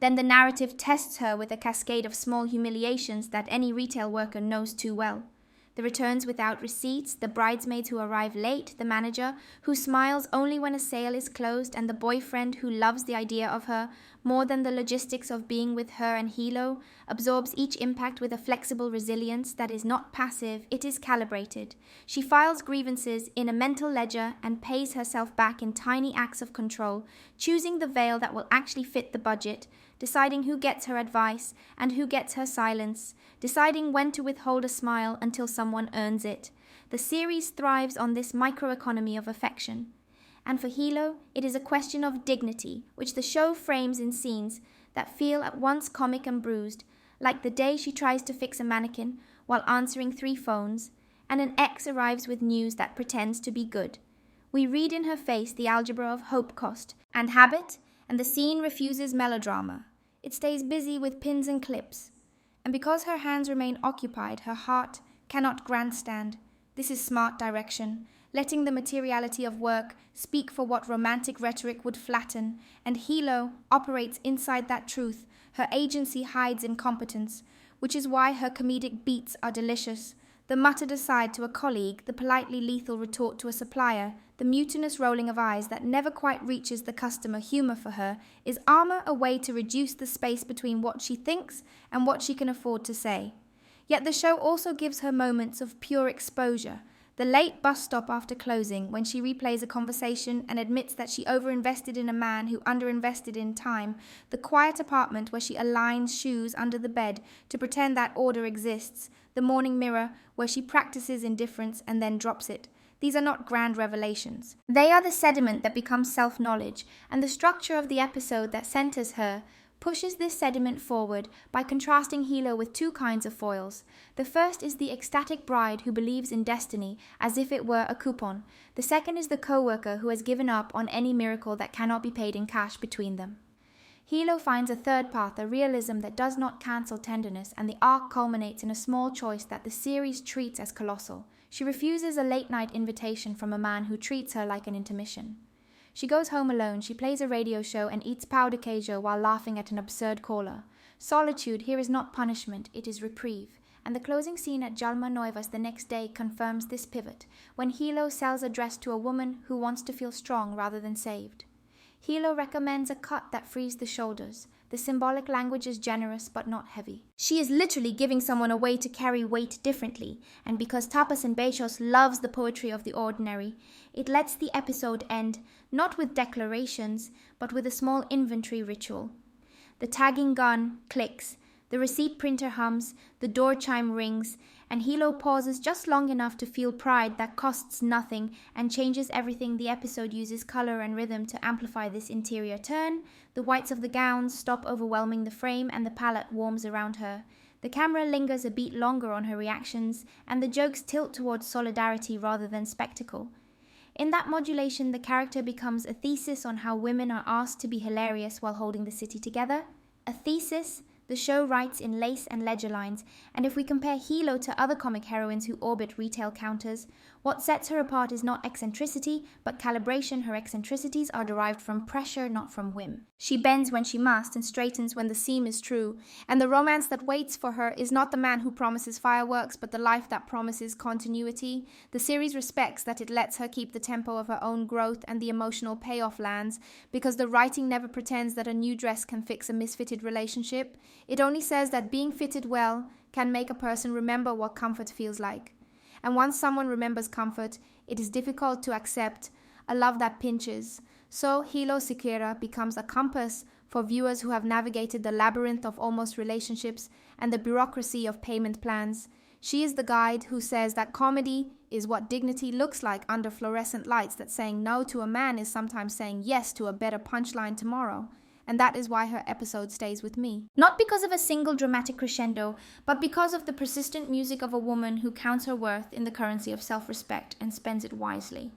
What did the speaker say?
Then the narrative tests her with a cascade of small humiliations that any retail worker knows too well. The returns without receipts, the bridesmaids who arrive late, the manager who smiles only when a sale is closed, and the boyfriend who loves the idea of her more than the logistics of being with her and Hilo, absorbs each impact with a flexible resilience that is not passive, it is calibrated. She files grievances in a mental ledger and pays herself back in tiny acts of control, choosing the veil that will actually fit the budget, deciding who gets her advice and who gets her silence, deciding when to withhold a smile until someone earns it. The series thrives on this microeconomy of affection. And for Hilo, it is a question of dignity, which the show frames in scenes that feel at once comic and bruised, like the day she tries to fix a mannequin while answering 3 phones, and an ex arrives with news that pretends to be good. We read in her face the algebra of hope cost and habit, and the scene refuses melodrama. It stays busy with pins and clips. And because her hands remain occupied, her heart cannot grandstand. This is smart direction, letting the materiality of work speak for what romantic rhetoric would flatten, and Hilo operates inside that truth. Her agency hides in competence, which is why her comedic beats are delicious. The muttered aside to a colleague, the politely lethal retort to a supplier, the mutinous rolling of eyes that never quite reaches the customer humor for her, is armor a way to reduce the space between what she thinks and what she can afford to say. Yet the show also gives her moments of pure exposure. The late bus stop after closing, when she replays a conversation and admits that she overinvested in a man who underinvested in time, the quiet apartment where she aligns shoes under the bed to pretend that order exists, the morning mirror where she practices indifference and then drops it. These are not grand revelations. They are the sediment that becomes self-knowledge, and the structure of the episode that centers her pushes this sediment forward by contrasting Hilo with 2 kinds of foils. The first is the ecstatic bride who believes in destiny as if it were a coupon. The second is the co-worker who has given up on any miracle that cannot be paid in cash between them. Hilo finds a third path, a realism that does not cancel tenderness, and the arc culminates in a small choice that the series treats as colossal. She refuses a late-night invitation from a man who treats her like an intermission. She goes home alone, she plays a radio show and eats pão de queijo while laughing at an absurd caller. Solitude here is not punishment, it is reprieve. And the closing scene at Jalma Noivas the next day confirms this pivot, when Hilo sells a dress to a woman who wants to feel strong rather than saved. Hilo recommends a cut that frees the shoulders. The symbolic language is generous but not heavy. She is literally giving someone a way to carry weight differently, and because Tapas and Beijos loves the poetry of the ordinary, it lets the episode end not with declarations, but with a small inventory ritual. The tagging gun clicks, the receipt printer hums, the door chime rings, and Hilo pauses just long enough to feel pride that costs nothing and changes everything. The episode uses color and rhythm to amplify this interior turn. The whites of the gowns stop overwhelming the frame and the palette warms around her. The camera lingers a beat longer on her reactions, and the jokes tilt towards solidarity rather than spectacle. In that modulation, the character becomes a thesis on how women are asked to be hilarious while holding the city together. A thesis the show writes in lace and ledger lines, and if we compare Hilo to other comic heroines who orbit retail counters, what sets her apart is not eccentricity, but calibration. Her eccentricities are derived from pressure, not from whim. She bends when she must and straightens when the seam is true, and the romance that waits for her is not the man who promises fireworks, but the life that promises continuity. The series respects that it lets her keep the tempo of her own growth, and the emotional payoff lands, because the writing never pretends that a new dress can fix a misfitted relationship. It only says that being fitted well can make a person remember what comfort feels like. And once someone remembers comfort, it is difficult to accept a love that pinches. So Hilo Siqueira becomes a compass for viewers who have navigated the labyrinth of almost relationships and the bureaucracy of payment plans. She is the guide who says that comedy is what dignity looks like under fluorescent lights, that saying no to a man is sometimes saying yes to a better punchline tomorrow. And that is why her episode stays with me. Not because of a single dramatic crescendo, but because of the persistent music of a woman who counts her worth in the currency of self-respect and spends it wisely.